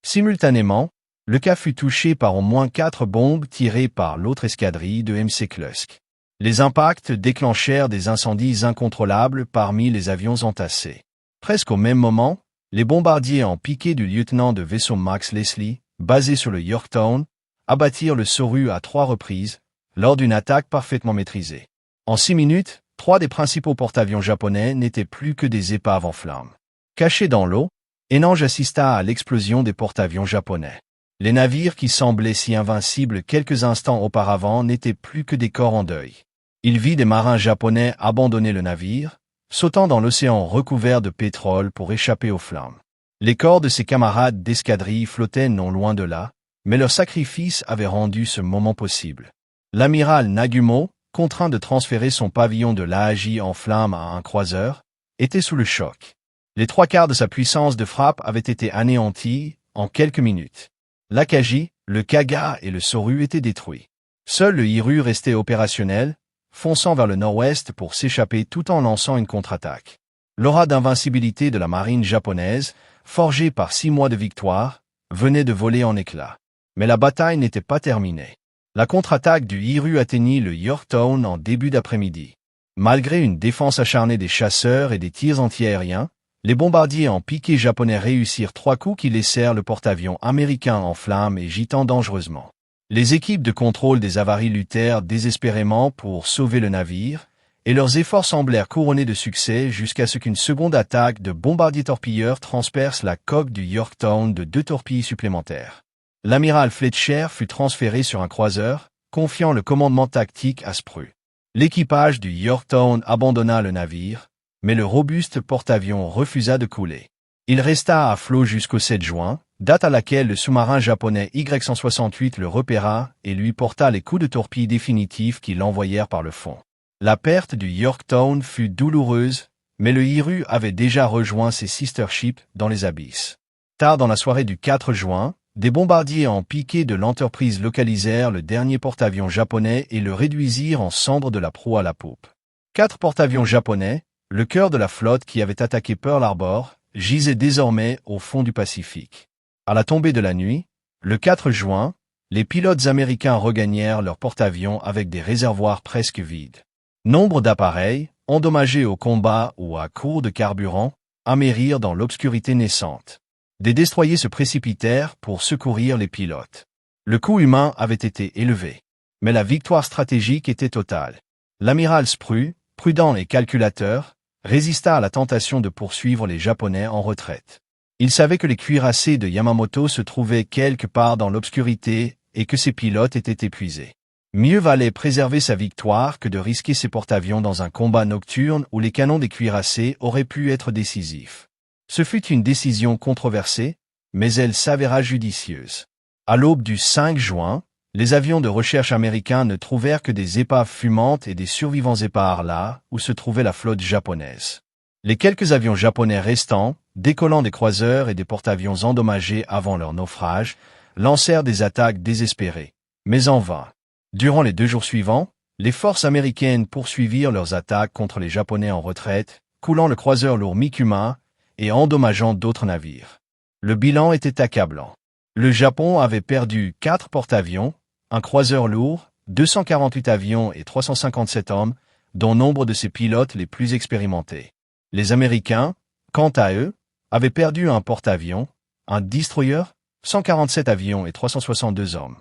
Simultanément, le cas fut touché par au moins 4 bombes tirées par l'autre escadrille de MC Klusk. Les impacts déclenchèrent des incendies incontrôlables parmi les avions entassés. Presque au même moment, les bombardiers en piqué du lieutenant de vaisseau Max Leslie, basé sur le Yorktown, abattirent le Soryu à 3 reprises, lors d'une attaque parfaitement maîtrisée. En 6 minutes, 3 des principaux porte-avions japonais n'étaient plus que des épaves en flammes. Cachés dans l'eau, Enange assista à l'explosion des porte-avions japonais. Les navires qui semblaient si invincibles quelques instants auparavant n'étaient plus que des corps en deuil. Il vit des marins japonais abandonner le navire, sautant dans l'océan recouvert de pétrole pour échapper aux flammes. Les corps de ses camarades d'escadrille flottaient non loin de là, mais leur sacrifice avait rendu ce moment possible. L'amiral Nagumo, contraint de transférer son pavillon de l'AJ en flammes à un croiseur, était sous le choc. Les 3/4 de sa puissance de frappe avaient été anéantis en quelques minutes. L'Akagi, le Kaga et le Soryu étaient détruits. Seul le Hiru restait opérationnel, fonçant vers le nord-ouest pour s'échapper tout en lançant une contre-attaque. L'aura d'invincibilité de la marine japonaise, forgée par 6 mois de victoire, venait de voler en éclats. Mais la bataille n'était pas terminée. La contre-attaque du Hiru atteignit le Yorktown en début d'après-midi. Malgré une défense acharnée des chasseurs et des tirs antiaériens, les bombardiers en piqué japonais réussirent 3 coups qui laissèrent le porte-avions américain en flammes et gitant dangereusement. Les équipes de contrôle des avaries luttèrent désespérément pour sauver le navire, et leurs efforts semblèrent couronnés de succès jusqu'à ce qu'une seconde attaque de bombardiers-torpilleurs transperce la coque du Yorktown de 2 torpilles supplémentaires. L'amiral Fletcher fut transféré sur un croiseur, confiant le commandement tactique à Spru. L'équipage du Yorktown abandonna le navire, mais le robuste porte-avions refusa de couler. Il resta à flot jusqu'au 7 juin, date à laquelle le sous-marin japonais Y-168 le repéra et lui porta les coups de torpille définitifs qui l'envoyèrent par le fond. La perte du Yorktown fut douloureuse, mais le Hiru avait déjà rejoint ses sister ships dans les abysses. Tard dans la soirée du 4 juin, des bombardiers en piqué de l'Enterprise localisèrent le dernier porte-avions japonais et le réduisirent en cendres de la proue à la poupe. 4 porte-avions japonais, le cœur de la flotte qui avait attaqué Pearl Harbor, gisaient désormais au fond du Pacifique. À la tombée de la nuit, le 4 juin, les pilotes américains regagnèrent leur porte-avions avec des réservoirs presque vides. Nombre d'appareils, endommagés au combat ou à court de carburant, amérirent dans l'obscurité naissante. Des destroyers se précipitèrent pour secourir les pilotes. Le coût humain avait été élevé, mais la victoire stratégique était totale. L'amiral Spru, prudent et calculateur, résista à la tentation de poursuivre les Japonais en retraite. Il savait que les cuirassés de Yamamoto se trouvaient quelque part dans l'obscurité et que ses pilotes étaient épuisés. Mieux valait préserver sa victoire que de risquer ses porte-avions dans un combat nocturne où les canons des cuirassés auraient pu être décisifs. Ce fut une décision controversée, mais elle s'avéra judicieuse. À l'aube du 5 juin, les avions de recherche américains ne trouvèrent que des épaves fumantes et des survivants épars là où se trouvait la flotte japonaise. Les quelques avions japonais restants, décollant des croiseurs et des porte-avions endommagés avant leur naufrage, lancèrent des attaques désespérées, mais en vain. Durant les 2 jours suivants, les forces américaines poursuivirent leurs attaques contre les Japonais en retraite, coulant le croiseur lourd Mikuma et endommageant d'autres navires. Le bilan était accablant. Le Japon avait perdu 4 porte-avions, un croiseur lourd, 248 avions et 357 hommes, dont nombre de ses pilotes les plus expérimentés. Les Américains, quant à eux, avaient perdu un porte-avions, un destroyer, 147 avions et 362 hommes.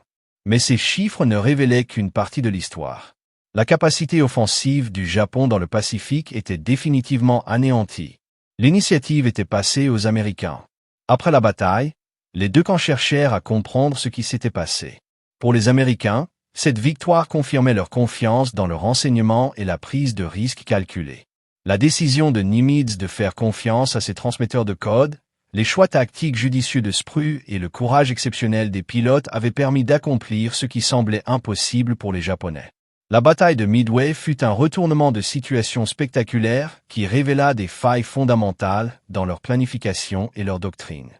Mais ces chiffres ne révélaient qu'une partie de l'histoire. La capacité offensive du Japon dans le Pacifique était définitivement anéantie. L'initiative était passée aux Américains. Après la bataille, les 2 camps cherchèrent à comprendre ce qui s'était passé. Pour les Américains, cette victoire confirmait leur confiance dans le renseignement et la prise de risques calculés. La décision de Nimitz de faire confiance à ses transmetteurs de code, les choix tactiques judicieux de Spru et le courage exceptionnel des pilotes avaient permis d'accomplir ce qui semblait impossible pour les Japonais. La bataille de Midway fut un retournement de situation spectaculaire qui révéla des failles fondamentales dans leur planification et leur doctrine.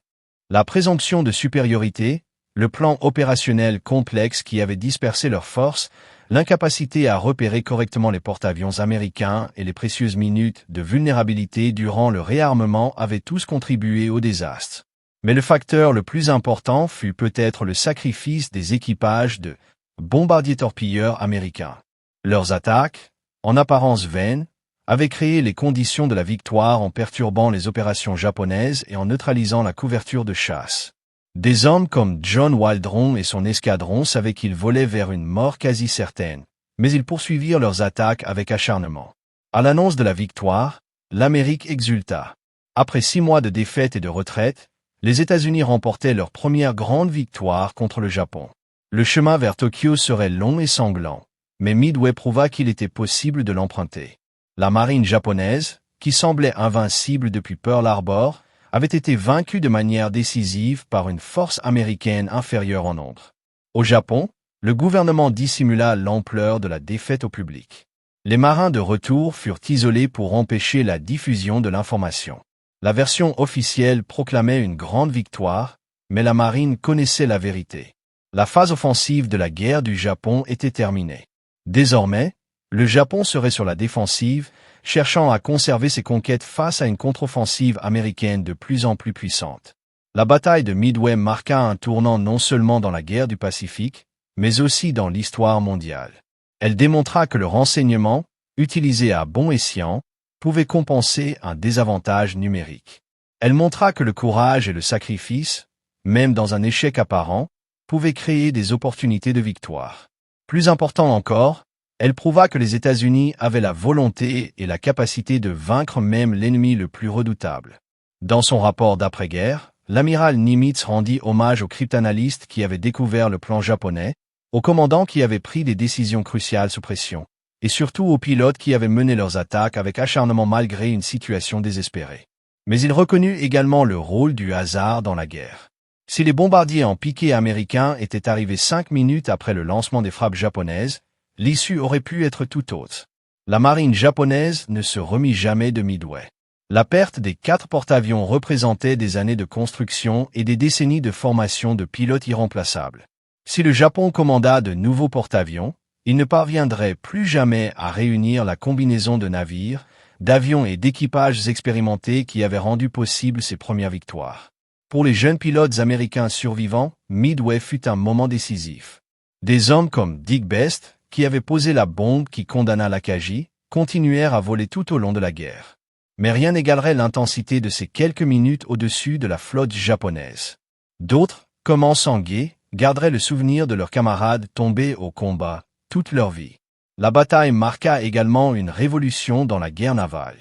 La présomption de supériorité, le plan opérationnel complexe qui avait dispersé leurs forces, l'incapacité à repérer correctement les porte-avions américains et les précieuses minutes de vulnérabilité durant le réarmement avaient tous contribué au désastre. Mais le facteur le plus important fut peut-être le sacrifice des équipages de bombardiers-torpilleurs américains. Leurs attaques, en apparence vaines, avaient créé les conditions de la victoire en perturbant les opérations japonaises et en neutralisant la couverture de chasse. Des hommes comme John Waldron et son escadron savaient qu'ils volaient vers une mort quasi certaine, mais ils poursuivirent leurs attaques avec acharnement. À l'annonce de la victoire, l'Amérique exulta. Après 6 mois de défaite et de retraite, les États-Unis remportaient leur première grande victoire contre le Japon. Le chemin vers Tokyo serait long et sanglant, mais Midway prouva qu'il était possible de l'emprunter. La marine japonaise, qui semblait invincible depuis Pearl Harbor, avait été vaincue de manière décisive par une force américaine inférieure en nombre. Au Japon, le gouvernement dissimula l'ampleur de la défaite au public. Les marins de retour furent isolés pour empêcher la diffusion de l'information. La version officielle proclamait une grande victoire, mais la marine connaissait la vérité. La phase offensive de la guerre du Japon était terminée. Désormais, le Japon serait sur la défensive, cherchant à conserver ses conquêtes face à une contre-offensive américaine de plus en plus puissante. La bataille de Midway marqua un tournant non seulement dans la guerre du Pacifique, mais aussi dans l'histoire mondiale. Elle démontra que le renseignement, utilisé à bon escient, pouvait compenser un désavantage numérique. Elle montra que le courage et le sacrifice, même dans un échec apparent, pouvaient créer des opportunités de victoire. Plus important encore, elle prouva que les États-Unis avaient la volonté et la capacité de vaincre même l'ennemi le plus redoutable. Dans son rapport d'après-guerre, l'amiral Nimitz rendit hommage aux cryptanalystes qui avaient découvert le plan japonais, aux commandants qui avaient pris des décisions cruciales sous pression, et surtout aux pilotes qui avaient mené leurs attaques avec acharnement malgré une situation désespérée. Mais il reconnut également le rôle du hasard dans la guerre. Si les bombardiers en piqué américains étaient arrivés 5 minutes après le lancement des frappes japonaises, l'issue aurait pu être tout autre. La marine japonaise ne se remit jamais de Midway. La perte des 4 porte-avions représentait des années de construction et des décennies de formation de pilotes irremplaçables. Si le Japon commanda de nouveaux porte-avions, il ne parviendrait plus jamais à réunir la combinaison de navires, d'avions et d'équipages expérimentés qui avaient rendu possible ses premières victoires. Pour les jeunes pilotes américains survivants, Midway fut un moment décisif. Des hommes comme Dick Best, qui avait posé la bombe qui condamna l'Akagi, continuèrent à voler tout au long de la guerre. Mais rien n'égalerait l'intensité de ces quelques minutes au-dessus de la flotte japonaise. D'autres, comme Ansangé, garderaient le souvenir de leurs camarades tombés au combat toute leur vie. La bataille marqua également une révolution dans la guerre navale.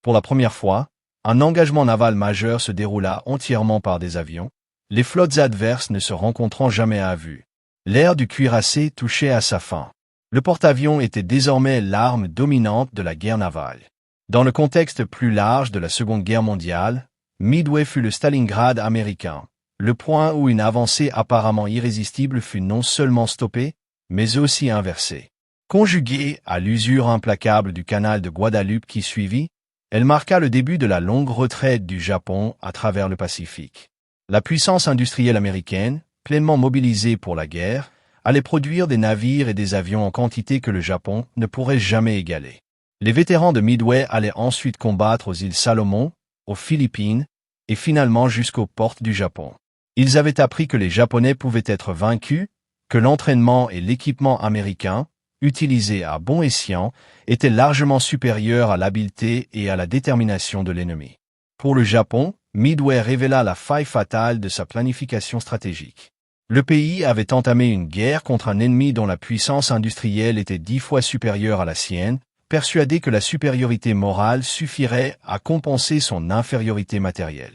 Pour la première fois, un engagement naval majeur se déroula entièrement par des avions, les flottes adverses ne se rencontrant jamais à vue. L'ère du cuirassé touchait à sa fin. Le porte-avions était désormais l'arme dominante de la guerre navale. Dans le contexte plus large de la Seconde Guerre mondiale, Midway fut le Stalingrad américain, le point où une avancée apparemment irrésistible fut non seulement stoppée, mais aussi inversée. Conjuguée à l'usure implacable du canal de Guadeloupe qui suivit, elle marqua le début de la longue retraite du Japon à travers le Pacifique. La puissance industrielle américaine, pleinement mobilisée pour la guerre, allait produire des navires et des avions en quantité que le Japon ne pourrait jamais égaler. Les vétérans de Midway allaient ensuite combattre aux îles Salomon, aux Philippines, et finalement jusqu'aux portes du Japon. Ils avaient appris que les Japonais pouvaient être vaincus, que l'entraînement et l'équipement américains, utilisés à bon escient, étaient largement supérieurs à l'habileté et à la détermination de l'ennemi. Pour le Japon, Midway révéla la faille fatale de sa planification stratégique. Le pays avait entamé une guerre contre un ennemi dont la puissance industrielle était 10 fois supérieure à la sienne, persuadé que la supériorité morale suffirait à compenser son infériorité matérielle.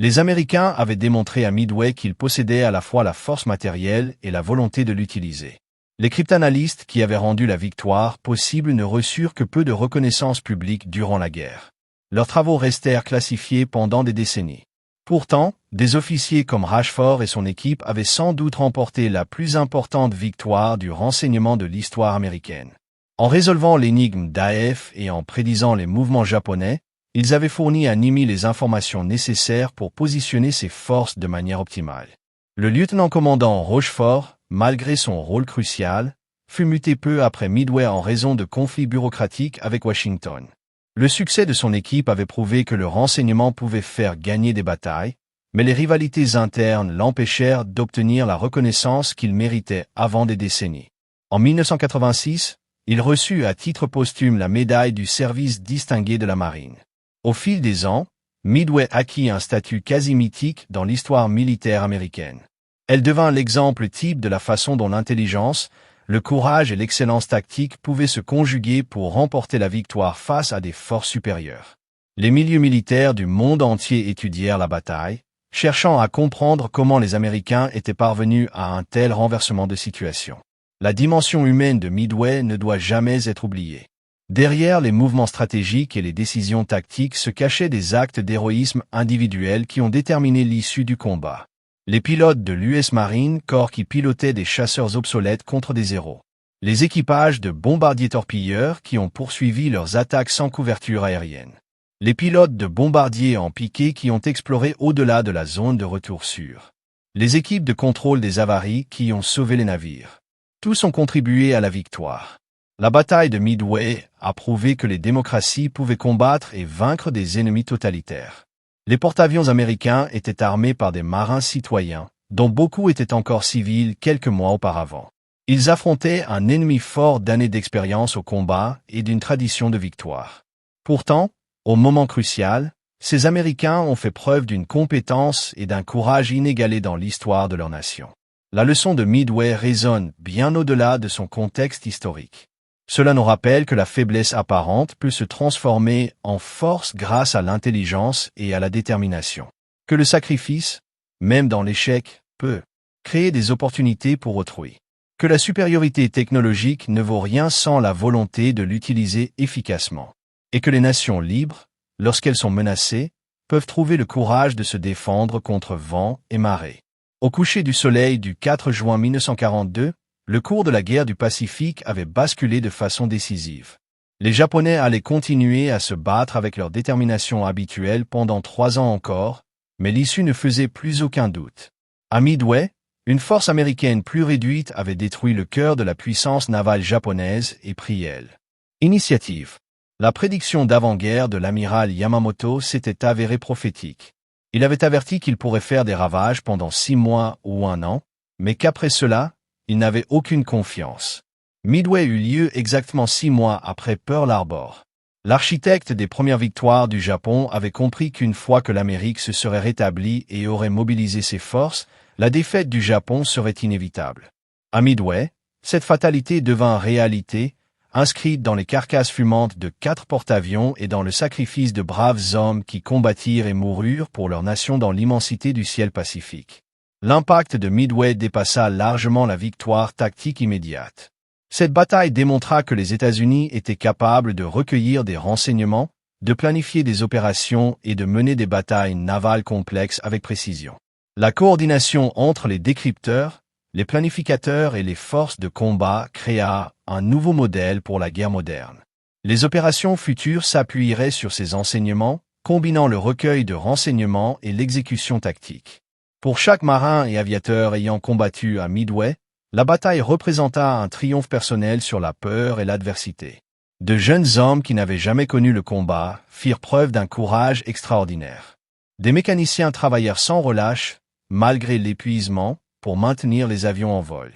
Les Américains avaient démontré à Midway qu'ils possédaient à la fois la force matérielle et la volonté de l'utiliser. Les cryptanalystes qui avaient rendu la victoire possible ne reçurent que peu de reconnaissance publique durant la guerre. Leurs travaux restèrent classifiés pendant des décennies. Pourtant, des officiers comme Rushford et son équipe avaient sans doute remporté la plus importante victoire du renseignement de l'histoire américaine. En résolvant l'énigme d'AF et en prédisant les mouvements japonais, ils avaient fourni à Nimitz les informations nécessaires pour positionner ses forces de manière optimale. Le lieutenant-commandant Rochefort, malgré son rôle crucial, fut muté peu après Midway en raison de conflits bureaucratiques avec Washington. Le succès de son équipe avait prouvé que le renseignement pouvait faire gagner des batailles, mais les rivalités internes l'empêchèrent d'obtenir la reconnaissance qu'il méritait avant des décennies. En 1986, il reçut à titre posthume la médaille du service distingué de la marine. Au fil des ans, Midway acquit un statut quasi mythique dans l'histoire militaire américaine. Elle devint l'exemple type de la façon dont l'intelligence, le courage et l'excellence tactique pouvaient se conjuguer pour remporter la victoire face à des forces supérieures. Les milieux militaires du monde entier étudièrent la bataille, cherchant à comprendre comment les Américains étaient parvenus à un tel renversement de situation. La dimension humaine de Midway ne doit jamais être oubliée. Derrière les mouvements stratégiques et les décisions tactiques se cachaient des actes d'héroïsme individuel qui ont déterminé l'issue du combat. Les pilotes de l'US Marine Corps qui pilotaient des chasseurs obsolètes contre des héros. Les équipages de bombardiers torpilleurs qui ont poursuivi leurs attaques sans couverture aérienne. Les pilotes de bombardiers en piqué qui ont exploré au-delà de la zone de retour sûre. Les équipes de contrôle des avaries qui ont sauvé les navires. Tous ont contribué à la victoire. La bataille de Midway a prouvé que les démocraties pouvaient combattre et vaincre des ennemis totalitaires. Les porte-avions américains étaient armés par des marins citoyens, dont beaucoup étaient encore civils quelques mois auparavant. Ils affrontaient un ennemi fort d'années d'expérience au combat et d'une tradition de victoire. Pourtant, au moment crucial, ces Américains ont fait preuve d'une compétence et d'un courage inégalés dans l'histoire de leur nation. La leçon de Midway résonne bien au-delà de son contexte historique. Cela nous rappelle que la faiblesse apparente peut se transformer en force grâce à l'intelligence et à la détermination. Que le sacrifice, même dans l'échec, peut créer des opportunités pour autrui. Que la supériorité technologique ne vaut rien sans la volonté de l'utiliser efficacement. Et que les nations libres, lorsqu'elles sont menacées, peuvent trouver le courage de se défendre contre vent et marée. Au coucher du soleil du 4 juin 1942, le cours de la guerre du Pacifique avait basculé de façon décisive. Les Japonais allaient continuer à se battre avec leur détermination habituelle pendant 3 ans encore, mais l'issue ne faisait plus aucun doute. À Midway, une force américaine plus réduite avait détruit le cœur de la puissance navale japonaise et pris elle. Initiative. La prédiction d'avant-guerre de l'amiral Yamamoto s'était avérée prophétique. Il avait averti qu'il pourrait faire des ravages pendant 6 mois ou 1 an, mais qu'après cela, il n'avait aucune confiance. Midway eut lieu exactement 6 mois après Pearl Harbor. L'architecte des premières victoires du Japon avait compris qu'une fois que l'Amérique se serait rétablie et aurait mobilisé ses forces, la défaite du Japon serait inévitable. À Midway, cette fatalité devint réalité, inscrite dans les carcasses fumantes de 4 porte-avions et dans le sacrifice de braves hommes qui combattirent et moururent pour leur nation dans l'immensité du ciel Pacifique. L'impact de Midway dépassa largement la victoire tactique immédiate. Cette bataille démontra que les États-Unis étaient capables de recueillir des renseignements, de planifier des opérations et de mener des batailles navales complexes avec précision. La coordination entre les décrypteurs, les planificateurs et les forces de combat créa un nouveau modèle pour la guerre moderne. Les opérations futures s'appuieraient sur ces enseignements, combinant le recueil de renseignements et l'exécution tactique. Pour chaque marin et aviateur ayant combattu à Midway, la bataille représenta un triomphe personnel sur la peur et l'adversité. De jeunes hommes qui n'avaient jamais connu le combat firent preuve d'un courage extraordinaire. Des mécaniciens travaillèrent sans relâche, malgré l'épuisement, pour maintenir les avions en vol.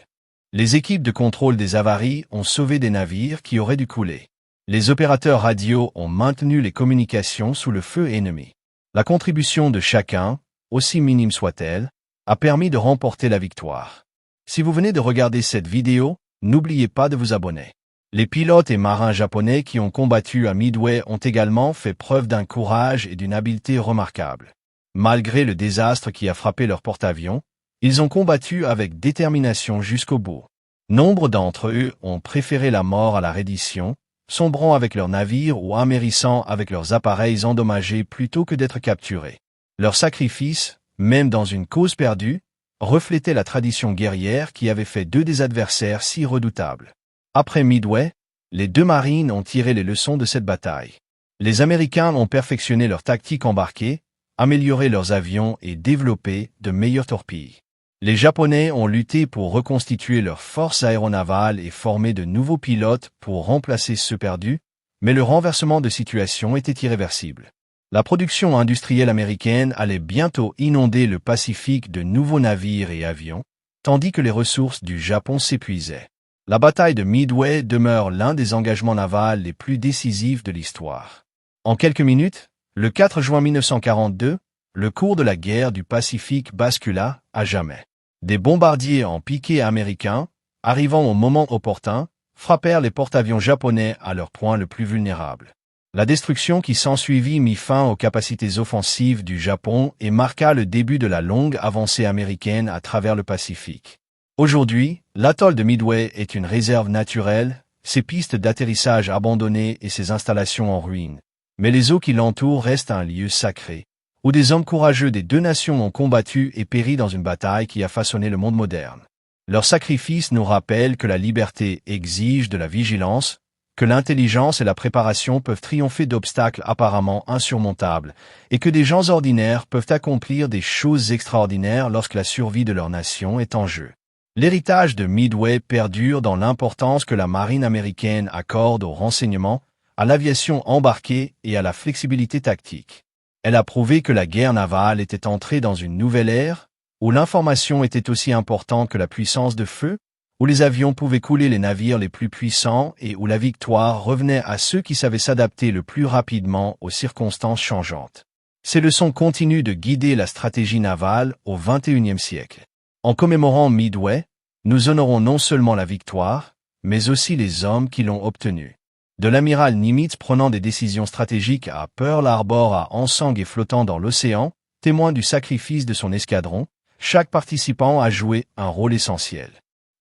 Les équipes de contrôle des avaries ont sauvé des navires qui auraient dû couler. Les opérateurs radio ont maintenu les communications sous le feu ennemi. La contribution de chacun, aussi minime soit-elle, a permis de remporter la victoire. Si vous venez de regarder cette vidéo, n'oubliez pas de vous abonner. Les pilotes et marins japonais qui ont combattu à Midway ont également fait preuve d'un courage et d'une habileté remarquables. Malgré le désastre qui a frappé leur porte-avions, ils ont combattu avec détermination jusqu'au bout. Nombre d'entre eux ont préféré la mort à la reddition, sombrant avec leurs navires ou amérissant avec leurs appareils endommagés plutôt que d'être capturés. Leur sacrifice, même dans une cause perdue, reflétait la tradition guerrière qui avait fait d'eux des adversaires si redoutables. Après Midway, les 2 marines ont tiré les leçons de cette bataille. Les Américains ont perfectionné leur tactique embarquée, amélioré leurs avions et développé de meilleures torpilles. Les Japonais ont lutté pour reconstituer leurs forces aéronavales et former de nouveaux pilotes pour remplacer ceux perdus, mais le renversement de situation était irréversible. La production industrielle américaine allait bientôt inonder le Pacifique de nouveaux navires et avions, tandis que les ressources du Japon s'épuisaient. La bataille de Midway demeure l'un des engagements navals les plus décisifs de l'histoire. En quelques minutes, le 4 juin 1942, le cours de la guerre du Pacifique bascula à jamais. Des bombardiers en piqué américains, arrivant au moment opportun, frappèrent les porte-avions japonais à leur point le plus vulnérable. La destruction qui s'ensuivit mit fin aux capacités offensives du Japon et marqua le début de la longue avancée américaine à travers le Pacifique. Aujourd'hui, l'atoll de Midway est une réserve naturelle, ses pistes d'atterrissage abandonnées et ses installations en ruine. Mais les eaux qui l'entourent restent un lieu sacré, où des hommes courageux des deux nations ont combattu et péri dans une bataille qui a façonné le monde moderne. Leur sacrifice nous rappelle que la liberté exige de la vigilance, que l'intelligence et la préparation peuvent triompher d'obstacles apparemment insurmontables, et que des gens ordinaires peuvent accomplir des choses extraordinaires lorsque la survie de leur nation est en jeu. L'héritage de Midway perdure dans l'importance que la marine américaine accorde au renseignement, à l'aviation embarquée et à la flexibilité tactique. Elle a prouvé que la guerre navale était entrée dans une nouvelle ère, où l'information était aussi importante que la puissance de feu, où les avions pouvaient couler les navires les plus puissants et où la victoire revenait à ceux qui savaient s'adapter le plus rapidement aux circonstances changeantes. Ces leçons continuent de guider la stratégie navale au XXIe siècle. En commémorant Midway, nous honorons non seulement la victoire, mais aussi les hommes qui l'ont obtenue. De l'amiral Nimitz prenant des décisions stratégiques à Pearl Harbor à Hang et flottant dans l'océan, témoin du sacrifice de son escadron, chaque participant a joué un rôle essentiel.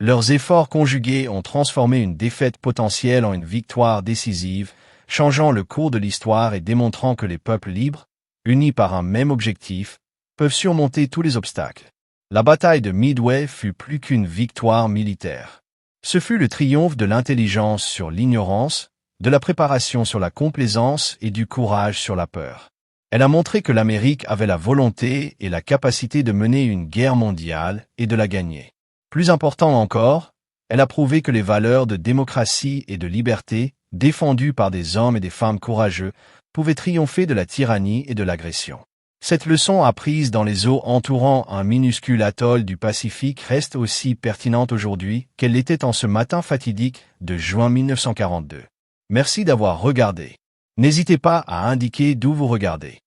Leurs efforts conjugués ont transformé une défaite potentielle en une victoire décisive, changeant le cours de l'histoire et démontrant que les peuples libres, unis par un même objectif, peuvent surmonter tous les obstacles. La bataille de Midway fut plus qu'une victoire militaire. Ce fut le triomphe de l'intelligence sur l'ignorance, de la préparation sur la complaisance et du courage sur la peur. Elle a montré que l'Amérique avait la volonté et la capacité de mener une guerre mondiale et de la gagner. Plus important encore, elle a prouvé que les valeurs de démocratie et de liberté, défendues par des hommes et des femmes courageux, pouvaient triompher de la tyrannie et de l'agression. Cette leçon apprise dans les eaux entourant un minuscule atoll du Pacifique reste aussi pertinente aujourd'hui qu'elle l'était en ce matin fatidique de juin 1942. Merci d'avoir regardé. N'hésitez pas à indiquer d'où vous regardez.